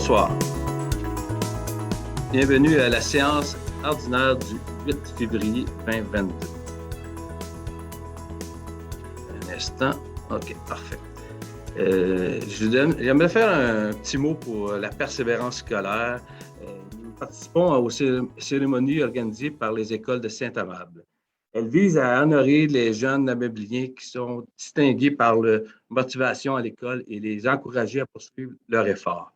Bonsoir. Bienvenue à la séance ordinaire du 8 février 2022. Un instant. OK, parfait. J'aimerais faire un petit mot pour la persévérance scolaire. Nous participons aux cérémonies organisées par les écoles de Saint-Amable. Elles visent à honorer les jeunes amébliers qui sont distingués par leur motivation à l'école et les encourager à poursuivre leur effort.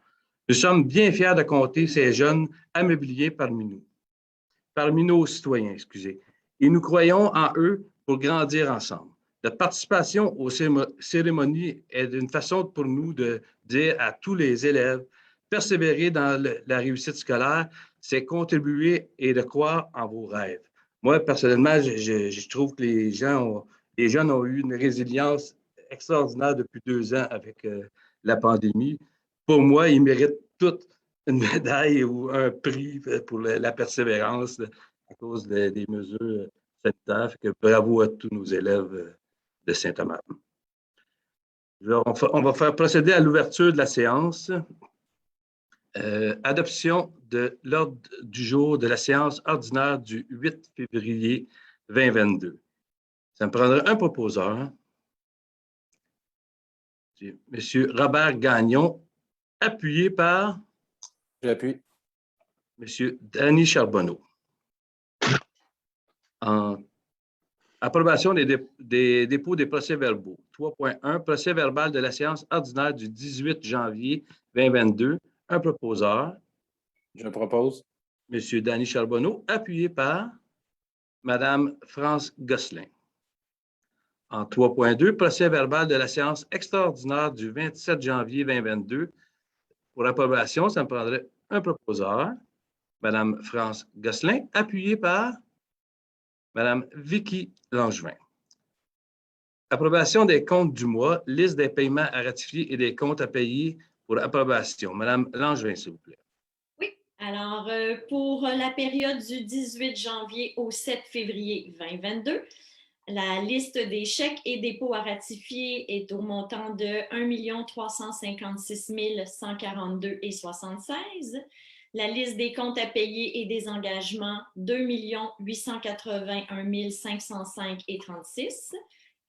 Nous sommes bien fiers de compter ces jeunes amébliers parmi nos citoyens, et nous croyons en eux pour grandir ensemble. La participation aux cérémonies est une façon pour nous de dire à tous les élèves, persévérer dans la réussite scolaire, c'est contribuer et de croire en vos rêves. Moi, personnellement, je trouve que les jeunes ont eu une résilience extraordinaire depuis 2 ans avec la pandémie. Pour moi, ils méritent toutes une médaille ou un prix pour la persévérance à cause des mesures sanitaires. Bravo à tous nos élèves de Saint-Amable. On va faire procéder à l'ouverture de la séance. Adoption de l'ordre du jour de la séance ordinaire du 8 février 2022. Ça me prendrait un proposeur. C'est M. Robert Gagnon, appuyé par J'appuie. M. Danny Charbonneau. En approbation des dépôts des procès-verbaux. 3.1, procès verbal de la séance ordinaire du 18 janvier 2022. Un proposeur. Je propose. M. Danny Charbonneau, appuyé par Mme France Gosselin. En 3.2, procès verbal de la séance extraordinaire du 27 janvier 2022. Pour approbation, ça me prendrait un proposeur. Mme France Gosselin, appuyé par Mme Vicky Langevin. Approbation des comptes du mois, liste des paiements à ratifier et des comptes à payer pour approbation. Mme Langevin, s'il vous plaît. Oui. Alors, pour la période du 18 janvier au 7 février 2022, la liste des chèques et dépôts à ratifier est au montant de 1 356 142,76 $. La liste des comptes à payer et des engagements, 2 881 505,36 $.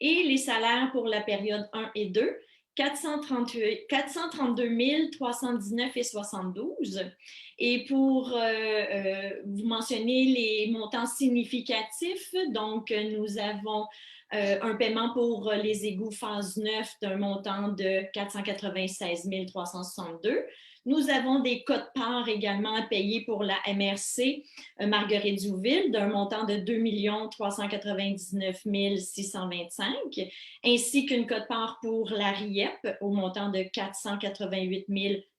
Et les salaires pour la période 1 et 2, 432 319,72 $. Et pour vous mentionner les montants significatifs, donc nous avons un paiement pour les égouts phase 9 d'un montant de 496 362. Nous avons des quotes-parts également à payer pour la MRC Marguerite-Douville d'un montant de 2 399 625, ainsi qu'une quote-part pour la RIEP au montant de 488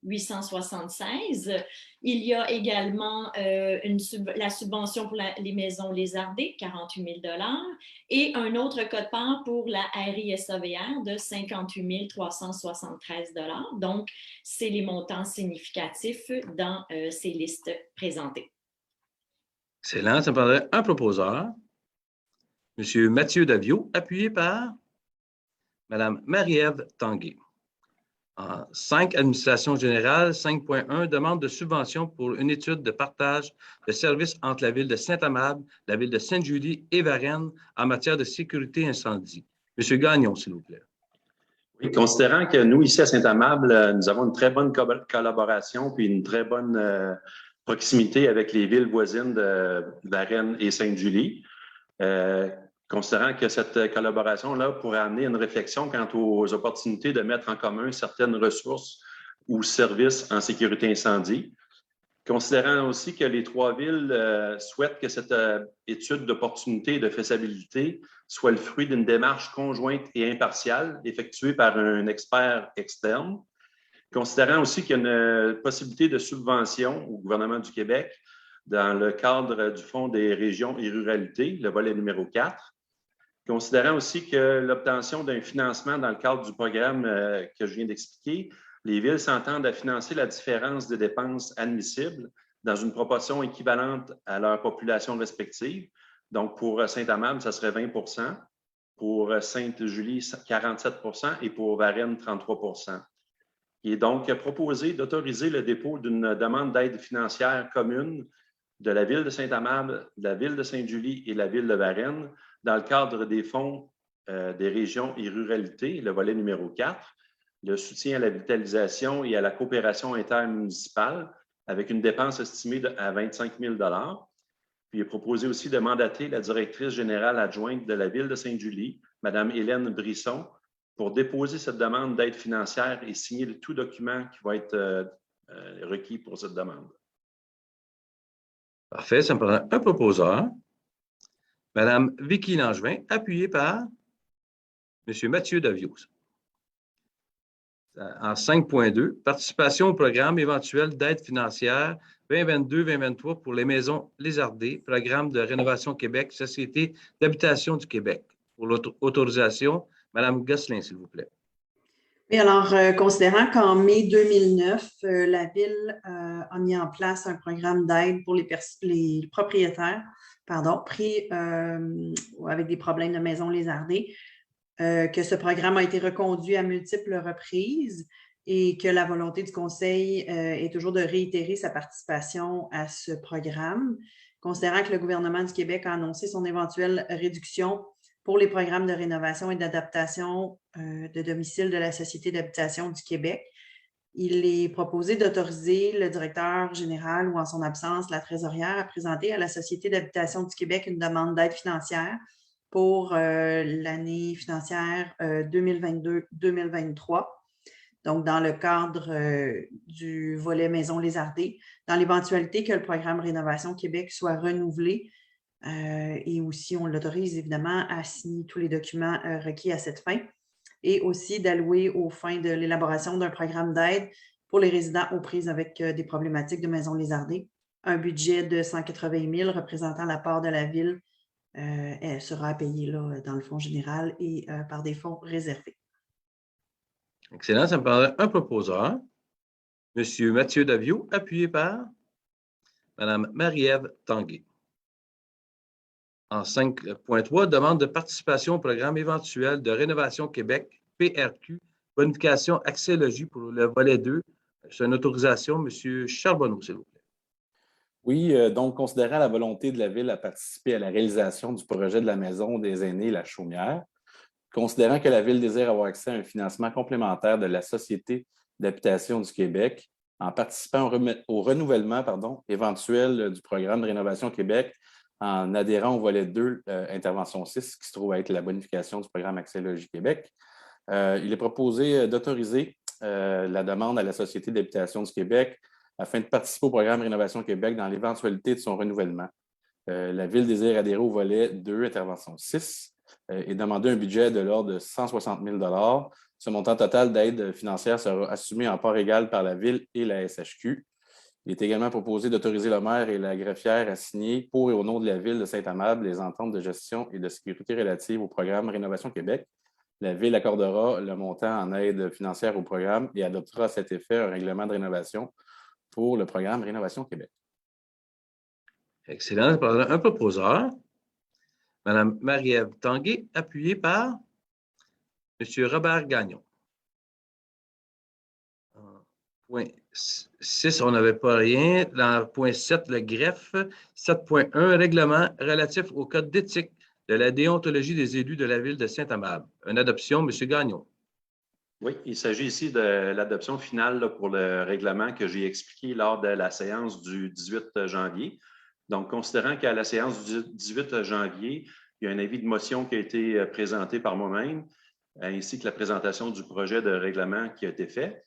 876. Il y a également la subvention pour les maisons lézardées, 48 000 $ et un autre quote-part pour la RISAVR de 58 373 $. Donc, c'est les montants significatifs dans ces listes présentées. Excellent. Ça me prendrait un proposeur. M. Mathieu Davio, appuyé par Mme Marie-Ève Tanguay. En 5, administration générale, 5.1, demande de subvention pour une étude de partage de services entre la ville de Saint-Amable, la ville de Sainte-Julie et Varennes en matière de sécurité incendie. M. Gagnon, s'il vous plaît. Oui, considérant que nous, ici à Saint-Amable, nous avons une très bonne collaboration puis une très bonne proximité avec les villes voisines de Varennes et Sainte-Julie. Considérant que cette collaboration-là pourrait amener une réflexion quant aux opportunités de mettre en commun certaines ressources ou services en sécurité incendie. Considérant aussi que les 3 villes souhaitent que cette étude d'opportunité et de faisabilité soit le fruit d'une démarche conjointe et impartiale effectuée par un expert externe. Considérant aussi qu'il y a une possibilité de subvention au gouvernement du Québec dans le cadre du Fonds des régions et ruralités, le volet numéro 4. Considérant aussi que l'obtention d'un financement dans le cadre du programme que je viens d'expliquer, les villes s'entendent à financer la différence des dépenses admissibles dans une proportion équivalente à leur population respective. Donc, pour Saint-Amable, ça serait 20 %, pour Sainte-Julie, 47 % et pour Varennes, 33 %. Il est donc proposé d'autoriser le dépôt d'une demande d'aide financière commune de la Ville de Saint-Amable, de la Ville de Sainte-Julie et de la Ville de Varennes dans le cadre des fonds des régions et ruralités, le volet numéro 4, le soutien à la vitalisation et à la coopération intermunicipale avec une dépense estimée à 25 000 $. Puis il est proposé aussi de mandater la directrice générale adjointe de la Ville de Sainte-Julie, Mme Hélène Brisson, pour déposer cette demande d'aide financière et signer tout document qui va être requis pour cette demande. Parfait, ça me prend un proposeur. Mme Vicky Langevin, appuyée par M. Mathieu Davios. En 5.2, participation au programme éventuel d'aide financière 2022-2023 pour les maisons lézardées, programme de Rénovation Québec, Société d'habitation du Québec. Pour l'autorisation, Mme Gosselin, s'il vous plaît. Oui, alors, considérant qu'en mai 2009, la Ville a mis en place un programme d'aide pour les propriétaires pris avec des problèmes de maisons lézardées, que ce programme a été reconduit à multiples reprises et que la volonté du Conseil est toujours de réitérer sa participation à ce programme, considérant que le gouvernement du Québec a annoncé son éventuelle réduction pour les programmes de rénovation et d'adaptation de domicile de la Société d'habitation du Québec. Il est proposé d'autoriser le directeur général ou en son absence la trésorière à présenter à la Société d'habitation du Québec une demande d'aide financière pour l'année financière 2022-2023. Donc, dans le cadre du volet Maisons lézardées, dans l'éventualité que le programme Rénovation Québec soit renouvelé, et aussi, on l'autorise évidemment à signer tous les documents requis à cette fin et aussi d'allouer aux fins de l'élaboration d'un programme d'aide pour les résidents aux prises avec des problématiques de maisons lézardées. Un budget de 180 000 représentant la part de la Ville sera payé là, dans le fonds général et par des fonds réservés. Excellent. Ça me prendrait un proposeur. M. Mathieu Davios, appuyé par Mme Marie-Ève Tanguay. En 5.3, demande de participation au programme éventuel de Rénovation Québec, PRQ, bonification accès logis pour le volet 2. C'est une autorisation. M. Charbonneau, s'il vous plaît. Oui, donc, considérant la volonté de la Ville à participer à la réalisation du projet de la Maison des aînés La Chaumière, considérant que la Ville désire avoir accès à un financement complémentaire de la Société d'habitation du Québec en participant au renouvellement éventuel du programme de Rénovation Québec en adhérant au volet 2, intervention 6, qui se trouve à être la bonification du programme Accès Logis Québec. Il est proposé d'autoriser la demande à la Société d'habitation du Québec afin de participer au programme Rénovation Québec dans l'éventualité de son renouvellement. La Ville désire adhérer au volet 2, intervention 6, et demander un budget de l'ordre de 160 000 $. Ce montant total d'aide financière sera assumé en part égale par la Ville et la SHQ. Il est également proposé d'autoriser le maire et la greffière à signer pour et au nom de la Ville de Saint-Amable les ententes de gestion et de sécurité relatives au programme Rénovation Québec. La Ville accordera le montant en aide financière au programme et adoptera à cet effet un règlement de rénovation pour le programme Rénovation Québec. Excellent. Ça me prendrait un proposeur. Mme Marie-Ève Tanguay, appuyée par M. Robert Gagnon. Point 6, on n'avait pas rien. Dans point 7, le greffe. 7.1, règlement relatif au code d'éthique de la déontologie des élus de la Ville de Saint-Amable. Une adoption, M. Gagnon. Oui, il s'agit ici de l'adoption finale là, pour le règlement que j'ai expliqué lors de la séance du 18 janvier. Donc, considérant qu'à la séance du 18 janvier, il y a un avis de motion qui a été présenté par moi-même, ainsi que la présentation du projet de règlement qui a été fait.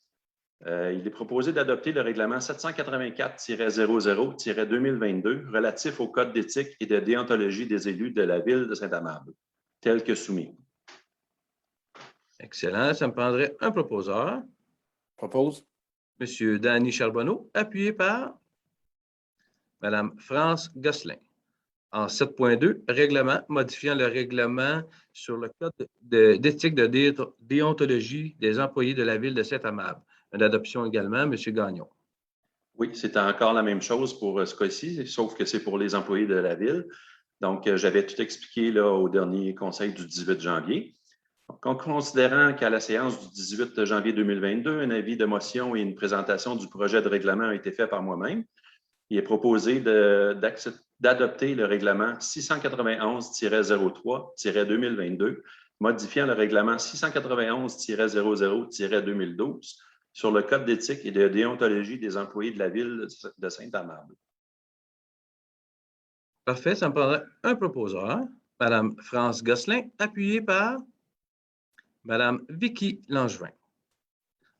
Il est proposé d'adopter le règlement 784-00-2022 relatif au code d'éthique et de déontologie des élus de la Ville de Saint-Amable, tel que soumis. Excellent. Ça me prendrait un proposeur. Propose. M. Danny Charbonneau, appuyé par Mme France Gosselin. En 7.2, règlement modifiant le règlement sur le code d'éthique de déontologie des employés de la Ville de Saint-Amable. Une adoption également, M. Gagnon. Oui, c'est encore la même chose pour ce cas-ci, sauf que c'est pour les employés de la Ville. Donc, j'avais tout expliqué là, au dernier conseil du 18 janvier. En considérant qu'à la séance du 18 janvier 2022, un avis de motion et une présentation du projet de règlement a été fait par moi-même, il est proposé d'adopter le règlement 691-03-2022, modifiant le règlement 691-00-2012 sur le Code d'éthique et de déontologie des employés de la Ville de Saint-Amable. Parfait, ça me prendrait un proposeur. Madame France Gosselin, appuyée par Madame Vicky Langevin.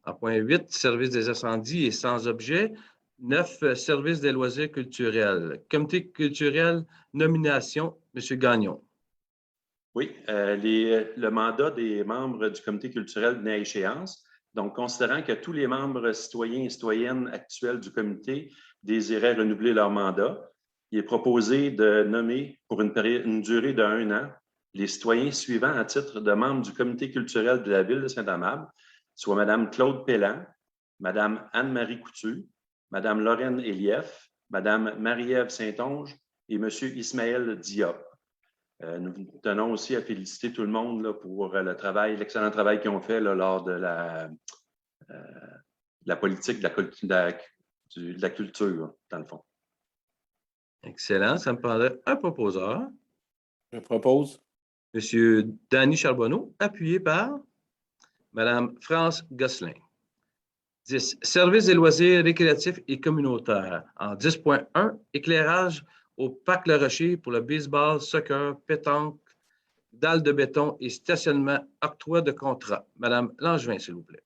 En point 8, service des incendies et sans objet. 9, service des loisirs culturels. Comité culturel, nomination, M. Gagnon. Oui, le mandat des membres du comité culturel venait à échéance. Donc, considérant que tous les membres citoyens et citoyennes actuels du comité désiraient renouveler leur mandat, il est proposé de nommer pour une durée de 1 an les citoyens suivants à titre de membres du comité culturel de la Ville de Saint-Amable, soit Mme Claude Pelland, Mme Anne-Marie Coutu, Mme Lorraine Elief, Mme Marie-Ève Saint-Onge et M. Ismaël Diop. Nous tenons aussi à féliciter tout le monde là, pour l'excellent travail qu'ils ont fait là, lors de la politique de la culture, dans le fond. Excellent. Ça me prendrait un proposeur. Je propose. M. Danny Charbonneau, appuyé par Mme France Gosselin. 10. Service des loisirs récréatifs et communautaires. En 10.1, éclairage au Parc Le Rocher pour le baseball, soccer, pétanque, dalles de béton et stationnement, octroi de contrat. Madame Langevin, s'il vous plaît.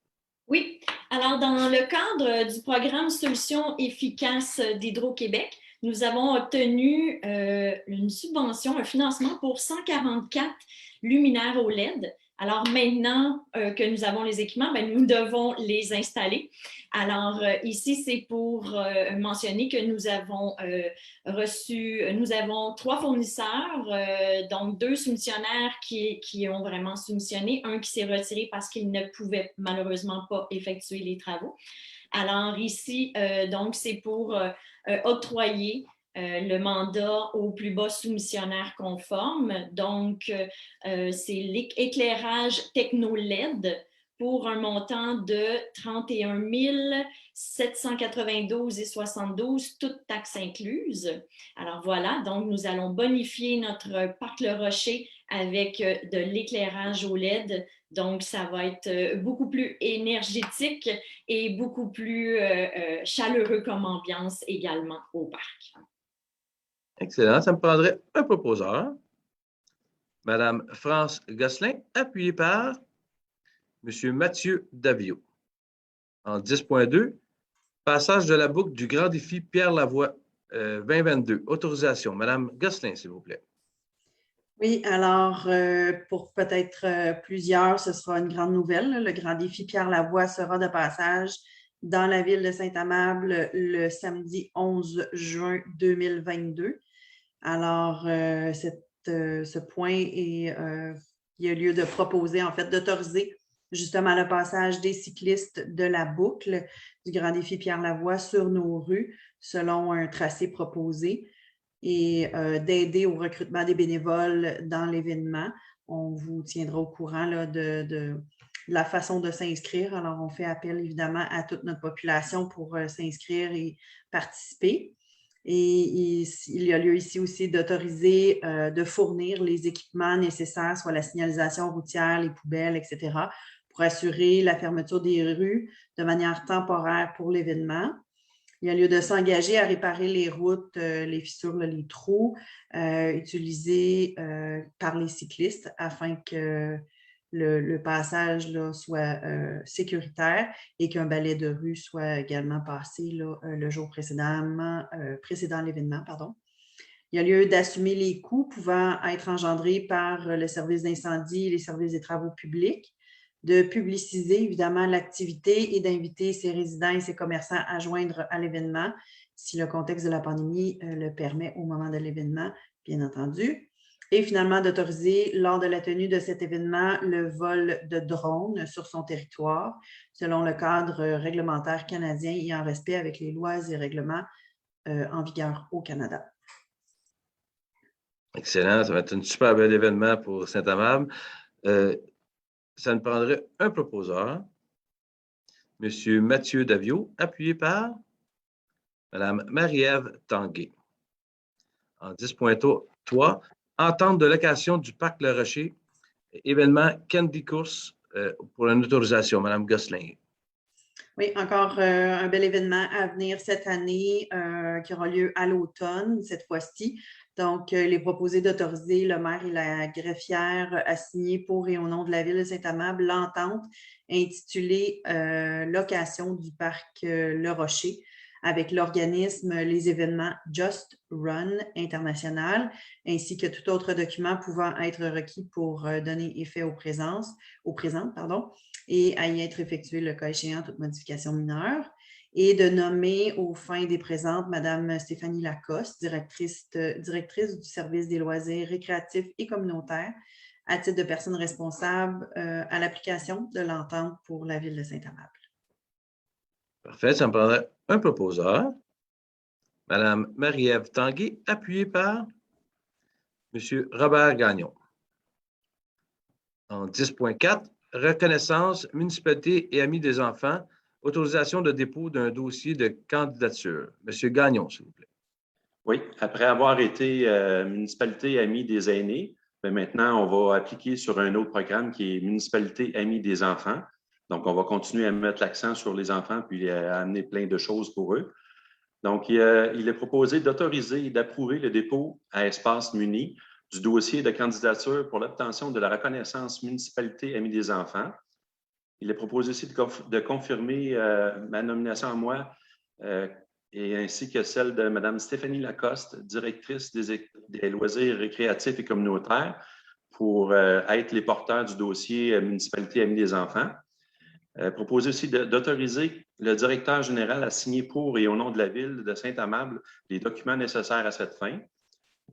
Oui. Alors, dans le cadre du programme Solutions efficaces d'Hydro-Québec, nous avons obtenu une subvention, un financement pour 144 luminaires OLED. Alors maintenant que nous avons les équipements, nous devons les installer. Alors ici, c'est pour mentionner que nous avons nous avons 3 fournisseurs, donc 2 soumissionnaires qui ont vraiment soumissionné, un qui s'est retiré parce qu'il ne pouvait malheureusement pas effectuer les travaux. Alors ici, donc c'est pour octroyer le mandat au plus bas soumissionnaire conforme. Donc, c'est l'éclairage techno-LED pour un montant de 31 792,72, toutes taxes incluses. Alors voilà, donc nous allons bonifier notre Parc Le Rocher avec de l'éclairage OLED. Donc, ça va être beaucoup plus énergétique et beaucoup plus chaleureux comme ambiance également au parc. Excellent. Ça me prendrait un proposeur. Madame France Gosselin, appuyée par M. Mathieu Davio. En 10.2, passage de la boucle du Grand Défi Pierre Lavoie 2022. Autorisation. Madame Gosselin, s'il vous plaît. Oui, alors pour peut-être plusieurs, ce sera une grande nouvelle. Le Grand Défi Pierre Lavoie sera de passage dans la ville de Saint-Amable le samedi 11 juin 2022. Alors, ce point, il y a lieu de proposer, en fait, d'autoriser justement le passage des cyclistes de la boucle du Grand Défi Pierre Lavoie sur nos rues selon un tracé proposé et d'aider au recrutement des bénévoles dans l'événement. On vous tiendra au courant là, de la façon de s'inscrire. Alors, on fait appel évidemment à toute notre population pour s'inscrire et participer. Et il y a lieu ici aussi d'autoriser, de fournir les équipements nécessaires, soit la signalisation routière, les poubelles, etc., pour assurer la fermeture des rues de manière temporaire pour l'événement. Il y a lieu de s'engager à réparer les routes, les fissures, les trous utilisés par les cyclistes afin que le passage là, soit sécuritaire et qu'un balai de rue soit également passé là, le jour précédent l'événement. Il y a lieu d'assumer les coûts pouvant être engendrés par le service d'incendie et les services des travaux publics, de publiciser évidemment l'activité et d'inviter ses résidents et ses commerçants à joindre à l'événement si le contexte de la pandémie le permet au moment de l'événement, bien entendu. Et finalement, d'autoriser, lors de la tenue de cet événement, le vol de drones sur son territoire, selon le cadre réglementaire canadien et en respect avec les lois et règlements en vigueur au Canada. Excellent. Ça va être un super bel événement pour Saint-Amable. ça nous prendrait un proposeur, M. Mathieu Daviau, appuyé par Mme Marie-Ève Tanguay. En 10.3, entente de location du parc Le Rocher, événement Candy Course pour une autorisation. Mme Gosselin. Oui, encore un bel événement à venir cette année qui aura lieu à l'automne, cette fois-ci. Donc, il est proposé d'autoriser le maire et la greffière à signer pour et au nom de la Ville de Saint-Amable l'entente intitulée Location du parc Le Rocher avec l'organisme Les événements Just Run International, ainsi que tout autre document pouvant être requis pour donner effet au présent, et à y être effectué le cas échéant toute modification mineure, et de nommer aux fins des présentes Mme Stéphanie Lacoste, directrice du service des loisirs récréatifs et communautaires, à titre de personne responsable à l'application de l'entente pour la Ville de Saint-Amable. Parfait, ça me prendrait un proposeur. Mme Marie-Ève Tanguay, appuyée par M. Robert Gagnon. En 10.4, reconnaissance, municipalité et amis des enfants, autorisation de dépôt d'un dossier de candidature. M. Gagnon, s'il vous plaît. Oui, après avoir été municipalité amis des aînés, maintenant, on va appliquer sur un autre programme qui est municipalité amis des enfants. Donc, on va continuer à mettre l'accent sur les enfants puis à amener plein de choses pour eux. Donc, il est proposé d'autoriser et d'approuver le dépôt à Espace Muni du dossier de candidature pour l'obtention de la reconnaissance municipalité amis des enfants. Il est proposé aussi de confirmer ma nomination à moi et ainsi que celle de Mme Stéphanie Lacoste, directrice des loisirs récréatifs et communautaires, pour être les porteurs du dossier municipalité amis des enfants. Proposer aussi d'autoriser le directeur général à signer pour et au nom de la Ville de Saint-Amable les documents nécessaires à cette fin.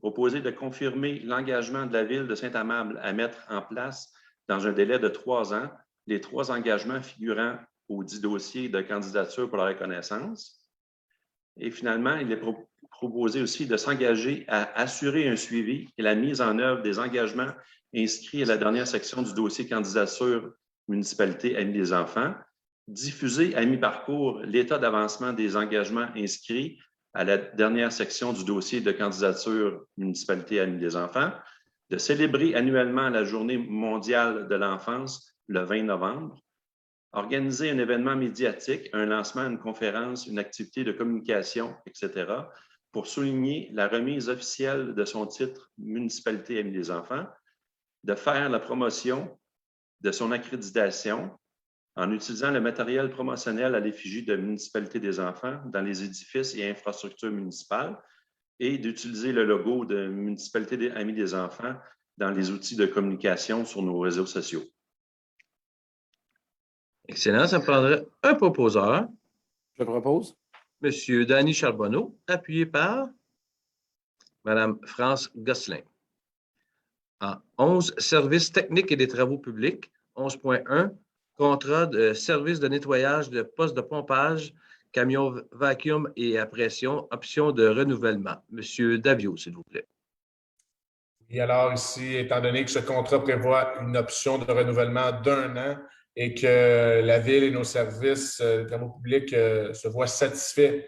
Proposer de confirmer l'engagement de la Ville de Saint-Amable à mettre en place, dans un délai de 3 ans, les 3 engagements figurant au dit dossier de candidature pour la reconnaissance. Et finalement, il est proposé aussi de s'engager à assurer un suivi et la mise en œuvre des engagements inscrits à la dernière section du dossier candidature municipalité amis des enfants, diffuser à mi-parcours l'état d'avancement des engagements inscrits à la dernière section du dossier de candidature municipalité amis des enfants, de célébrer annuellement la Journée mondiale de l'enfance le 20 novembre, organiser un événement médiatique, un lancement, une conférence, une activité de communication, etc., pour souligner la remise officielle de son titre municipalité amis des enfants, de faire la promotion de son accréditation en utilisant le matériel promotionnel à l'effigie de municipalité des enfants dans les édifices et infrastructures municipales et d'utiliser le logo de municipalité des amis des enfants dans les outils de communication sur nos réseaux sociaux. Excellent. Ça me prendrait un proposeur. Je propose. M. Danny Charbonneau, appuyé par Mme France Gosselin. En 11, services techniques et des travaux publics. 11.1, contrat de service de nettoyage de postes de pompage, camions vacuum et à pression, option de renouvellement. M. Daviau, s'il vous plaît. Et alors ici, étant donné que ce contrat prévoit une option de renouvellement d'1 an et que la Ville et nos services de travaux publics se voient satisfaits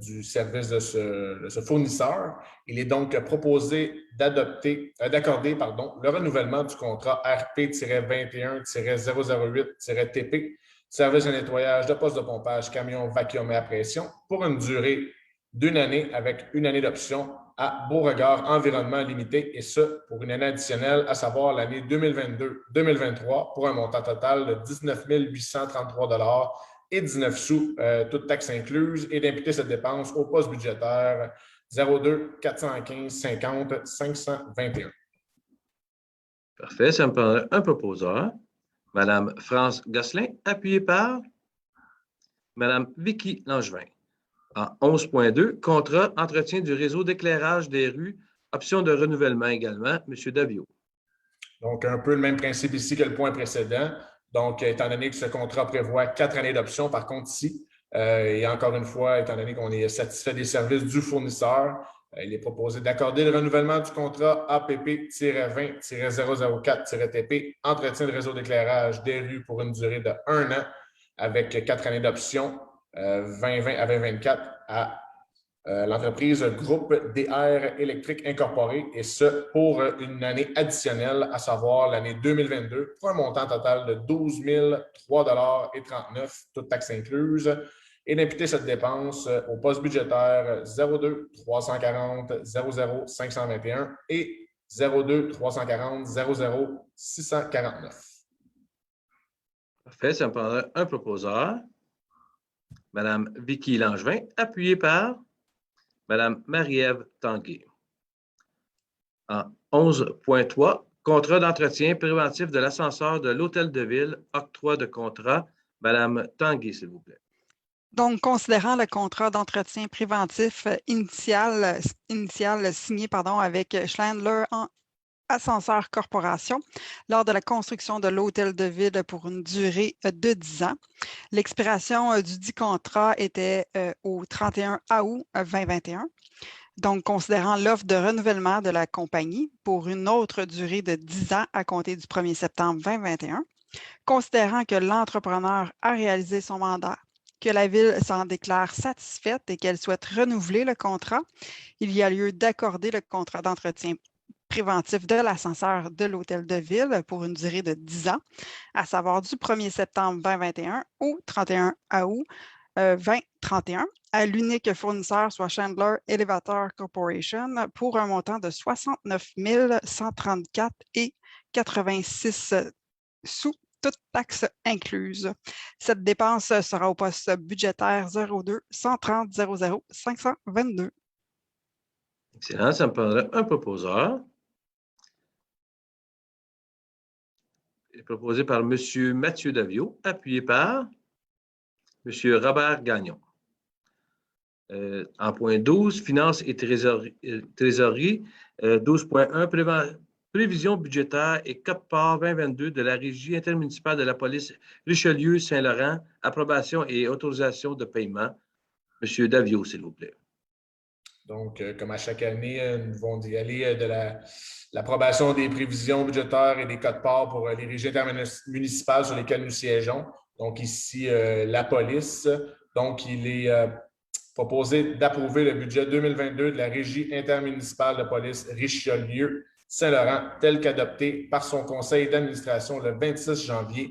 du service de ce fournisseur, il est donc proposé d'accorder le renouvellement du contrat RP-21-008-TP, service de nettoyage de postes de pompage, camions vacuum et à pression, pour une durée d'1 année avec 1 année d'option à Beauregard Environnement Limité, et ce, pour une année additionnelle, à savoir l'année 2022-2023, pour un montant total de 19 833 et 19 sous, toutes taxes incluses, et d'imputer cette dépense au poste budgétaire 02 415 50 521. Parfait. Ça me prendrait un proposeur. Mme France Gosselin, appuyée par Mme Vicky Langevin. En 11.2, contrat entretien du réseau d'éclairage des rues, option de renouvellement également. M. Daviau. Donc, un peu le même principe ici que le point précédent. Donc, étant donné que ce contrat prévoit 4 années d'option, par contre, ici, et encore une fois, étant donné qu'on est satisfait des services du fournisseur, Il est proposé d'accorder le renouvellement du contrat APP-20-004-TP, entretien de réseau d'éclairage des rues pour une durée de 1 an avec 4 années d'option 2020 à 2024 à l'entreprise Groupe DR Électrique Incorporé, et ce pour une année additionnelle, à savoir l'année 2022, pour un montant total de 12 003,39 $, toutes taxes incluses, et d'imputer cette dépense au poste budgétaire 02 340 00 521 et 02 340 00 649. Parfait, ça me prendra un proposeur. Madame Vicky Langevin, appuyée par Madame Marie-Ève Tanguay. En 11.3, contrat d'entretien préventif de l'ascenseur de l'Hôtel de Ville, octroi de contrat. Madame Tanguay, s'il vous plaît. Donc, considérant le contrat d'entretien préventif initial signé avec Schandler Ascenseur Corporation lors de la construction de l'Hôtel de Ville pour une durée de 10 ans. L'expiration du dit contrat était au 31 août 2021. Donc, considérant l'offre de renouvellement de la compagnie pour une autre durée de 10 ans à compter du 1er septembre 2021, considérant que l'entrepreneur a réalisé son mandat, que la Ville s'en déclare satisfaite et qu'elle souhaite renouveler le contrat, il y a lieu d'accorder le contrat d'entretien préventif de l'ascenseur de l'Hôtel de Ville pour une durée de 10 ans, à savoir du 1er septembre 2021 au 31 août 2031, à l'unique fournisseur, soit Schandler Elevator Corporation, pour un montant de 69 134,86 sous, toutes taxes incluses. Cette dépense sera au poste budgétaire 02 130 00 522. Excellent, ça me prendra un proposeur. Proposé par M. Mathieu Davio, appuyé par M. Robert Gagnon. En point 12, finances et trésorerie. 12.1, prévision budgétaire et code-part 2022 de la Régie intermunicipale de la police Richelieu-Saint-Laurent, approbation et autorisation de paiement. M. Davio, s'il vous plaît. Donc, comme à chaque année, nous devons y aller de l'approbation des prévisions budgétaires et des codes-parts pour les régies intermunicipales sur lesquelles nous siégeons. Donc, ici, la police. Donc, il est proposé d'approuver le budget 2022 de la Régie intermunicipale de police Richelieu-Saint-Laurent, tel qu'adopté par son conseil d'administration le 26 janvier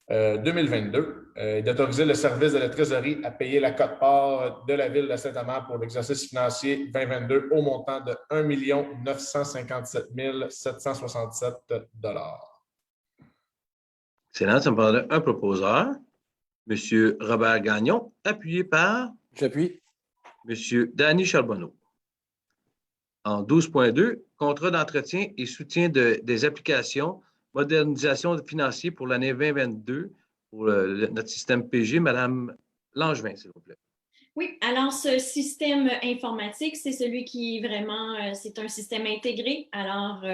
2022, d'autoriser le service de la trésorerie à payer la quote-part de la Ville de Saint-Amand pour l'exercice financier 2022 au montant de 1 957 767 $. Excellent, ça me prendra un proposeur. M. Robert Gagnon, appuyé par J'appuie. M. Danny Charbonneau. En 12.2, contrat d'entretien et soutien des applications, modernisation financière pour l'année 2022 pour notre système PG. Madame Langevin, s'il vous plaît. Oui, alors ce système informatique, c'est celui qui vraiment, c'est un système intégré, alors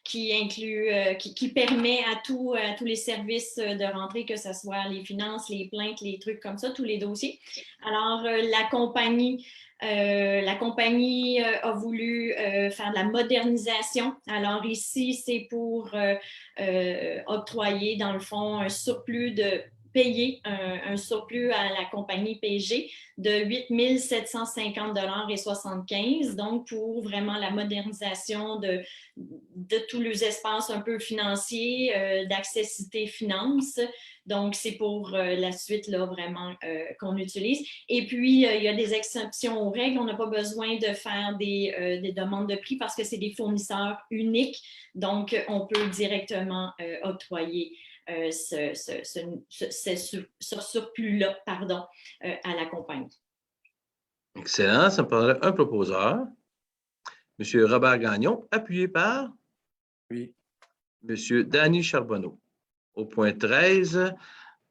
qui inclut, qui permet à tous les services de rentrer, que ce soit les finances, les plaintes, les trucs comme ça, tous les dossiers. Alors, la compagnie a voulu faire de la modernisation. Alors ici, c'est pour octroyer, dans le fond, un surplus de payer un surplus à la compagnie PG de 8 750,75 $, donc pour vraiment la modernisation de tous les espaces un peu financiers, d'Accessité Finance. Donc, c'est pour la suite là, vraiment qu'on utilise. Et puis, il y a des exceptions aux règles. On n'a pas besoin de faire des demandes de prix parce que c'est des fournisseurs uniques. Donc, on peut directement octroyer ce surplus-là, à la compagnie. Excellent. Ça me prendrait un proposeur. M. Robert Gagnon, appuyé par Oui. M. Danny Charbonneau. Au point 13,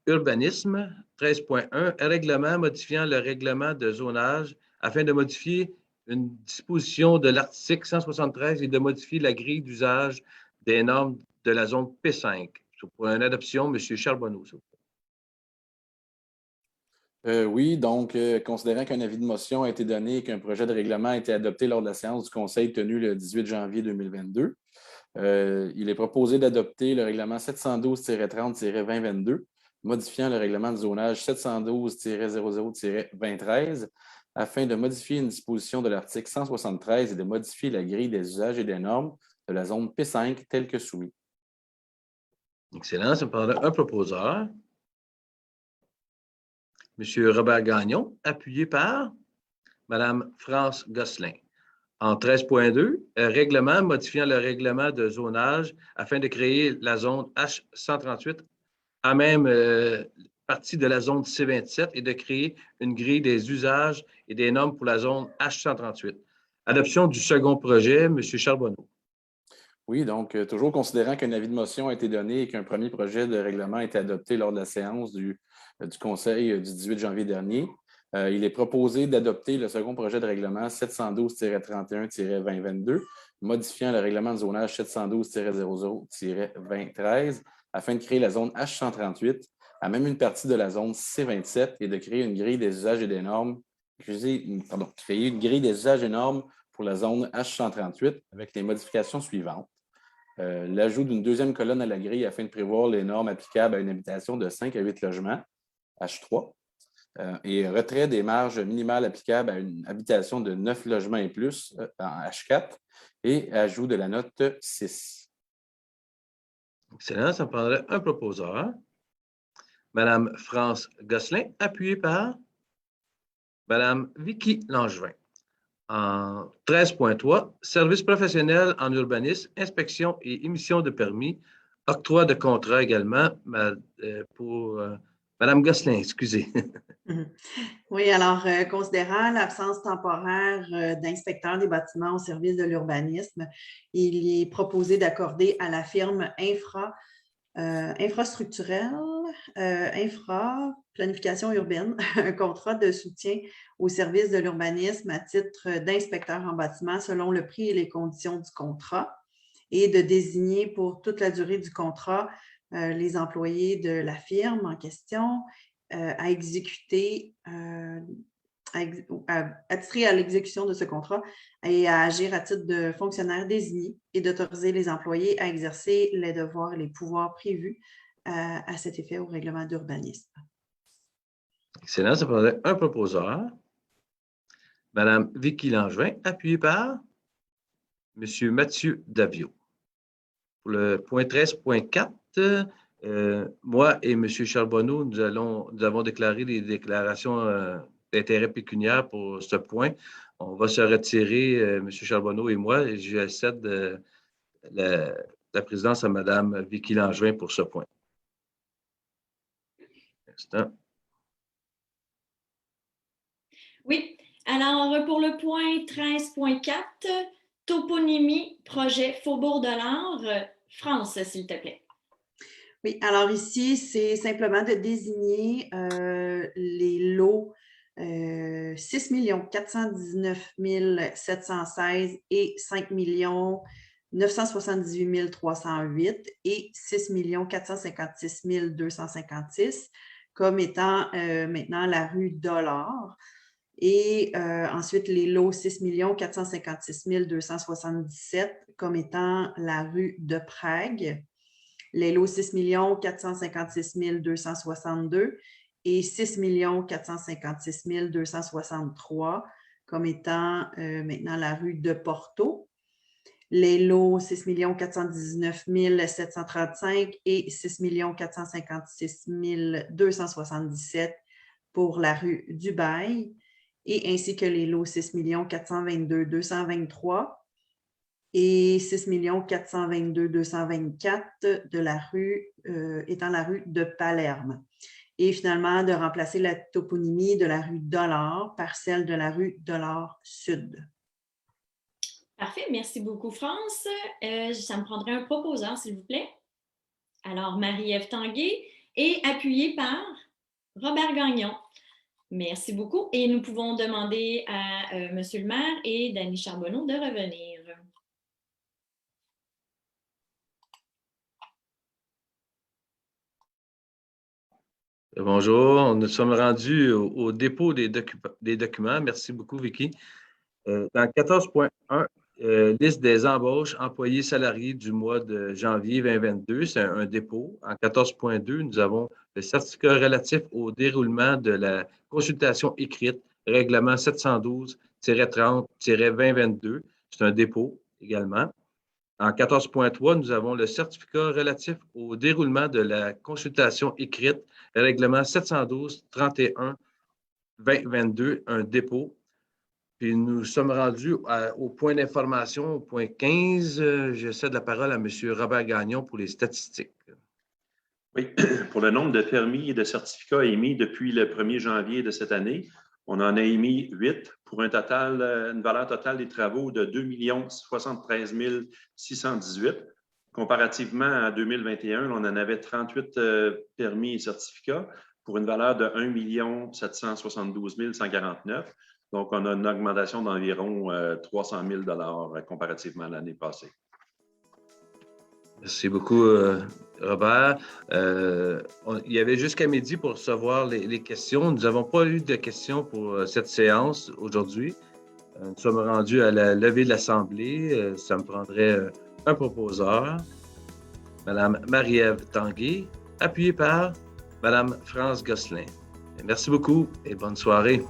urbanisme. 13.1, règlement modifiant le règlement de zonage afin de modifier une disposition de l'article 173 et de modifier la grille d'usage des normes de la zone P5. Pour une adoption, M. Charbonneau. Oui, donc, considérant qu'un avis de motion a été donné et qu'un projet de règlement a été adopté lors de la séance du Conseil tenue le 18 janvier 2022, il est proposé d'adopter le règlement 712-30-2022, modifiant le règlement de zonage 712-00-2013 afin de modifier une disposition de l'article 173 et de modifier la grille des usages et des normes de la zone P5 telle que soumis. Excellent. Ça me prendra un proposeur. M. Robert Gagnon, appuyé par Mme France Gosselin. En 13.2, règlement modifiant le règlement de zonage afin de créer la zone H138 à même partie de la zone C27 et de créer une grille des usages et des normes pour la zone H138. Adoption du second projet, M. Charbonneau. Oui, donc, toujours considérant qu'un avis de motion a été donné et qu'un premier projet de règlement a été adopté lors de la séance du Conseil du 18 janvier dernier, il est proposé d'adopter le second projet de règlement 712-31-2022, modifiant le règlement de zonage 712-00-2013 afin de créer la zone H138 à même une partie de la zone C27 et de créer une grille des usages et des normes, créer une grille des usages et normes pour la zone H138 avec les modifications suivantes. L'ajout d'une deuxième colonne à la grille afin de prévoir les normes applicables à une habitation de 5 à 8 logements, H3, et retrait des marges minimales applicables à une habitation de 9 logements et plus, en H4, et ajout de la note 6. Excellent. Ça me prendrait un proposeur. Mme France Gosselin, appuyée par Mme Vicky Langevin. En 13.3, services professionnels en urbanisme, inspection et émission de permis, octroi de contrat également pour Mme Gosselin, excusez. Oui, alors, considérant l'absence temporaire d'inspecteurs des bâtiments au service de l'urbanisme, il est proposé d'accorder à la firme infrastructurelle, planification urbaine, un contrat de soutien au service de l'urbanisme à titre d'inspecteur en bâtiment selon le prix et les conditions du contrat et de désigner pour toute la durée du contrat les employés de la firme en question à exécuter, attirer à l'exécution de ce contrat et à agir à titre de fonctionnaire désigné et d'autoriser les employés à exercer les devoirs et les pouvoirs prévus à cet effet au règlement d'urbanisme. Excellent. Ça prendrait un proposeur. Mme Vicky Langevin, appuyée par M. Mathieu Davio. Pour le point 13.4, moi et M. Charbonneau, nous avons déclaré des déclarations d'intérêt pécuniaire pour ce point. On va se retirer, M. Charbonneau et moi, et je cède la présidence à Mme Vicky Langevin pour ce point. Oui. Alors, pour le point 13.4, toponymie, projet Faubourg-de-l'Or. France, s'il te plaît. Oui, alors ici, c'est simplement de désigner les lots 6 419 716 et 5 978 308 et 6 456 256 comme étant maintenant la rue Dollard. Et ensuite, les lots 6 456 277 comme étant la rue de Prague. Les lots 6 456 262 et 6 456 263 comme étant maintenant la rue de Porto. Les lots 6 419 735 et 6 456 277 pour la rue du Bail, et ainsi que les lots 6 422 223 et 6 422 224 de la rue, étant la rue de Palerme. Et finalement, de remplacer la toponymie de la rue Dollard par celle de la rue Dollard Sud. Parfait, merci beaucoup, France. Ça me prendrait un proposeur, s'il vous plaît. Alors, Marie-Ève Tanguay, et appuyé par Robert Gagnon. Merci beaucoup. Et nous pouvons demander à M. le maire et Dany Charbonneau de revenir. Bonjour, nous sommes rendus au dépôt des documents. Merci beaucoup, Vicky. Dans 14.1, liste des embauches employés salariés du mois de janvier 2022, c'est un dépôt. En 14.2, nous avons le certificat relatif au déroulement de la consultation écrite, règlement 712-30-2022, c'est un dépôt également. En 14.3, nous avons le certificat relatif au déroulement de la consultation écrite, règlement 712-31-2022, un dépôt. Puis nous sommes rendus au point d'information, au point 15. Je cède la parole à M. Robert Gagnon pour les statistiques. Oui, pour le nombre de permis et de certificats émis depuis le 1er janvier de cette année, on en a émis 8 pour une valeur totale des travaux de 2 73 618. Comparativement à 2021, on en avait 38 permis et certificats pour une valeur de 1 772 149. Donc, on a une augmentation d'environ 300 000 comparativement à l'année passée. Merci beaucoup, Robert. Il y avait jusqu'à midi pour recevoir les questions. Nous n'avons pas eu de questions pour cette séance aujourd'hui. Nous sommes rendus à la levée de l'Assemblée. Ça me prendrait un proposeur, Mme Marie-Ève Tanguay, appuyée par Mme France Gosselin. Merci beaucoup et bonne soirée.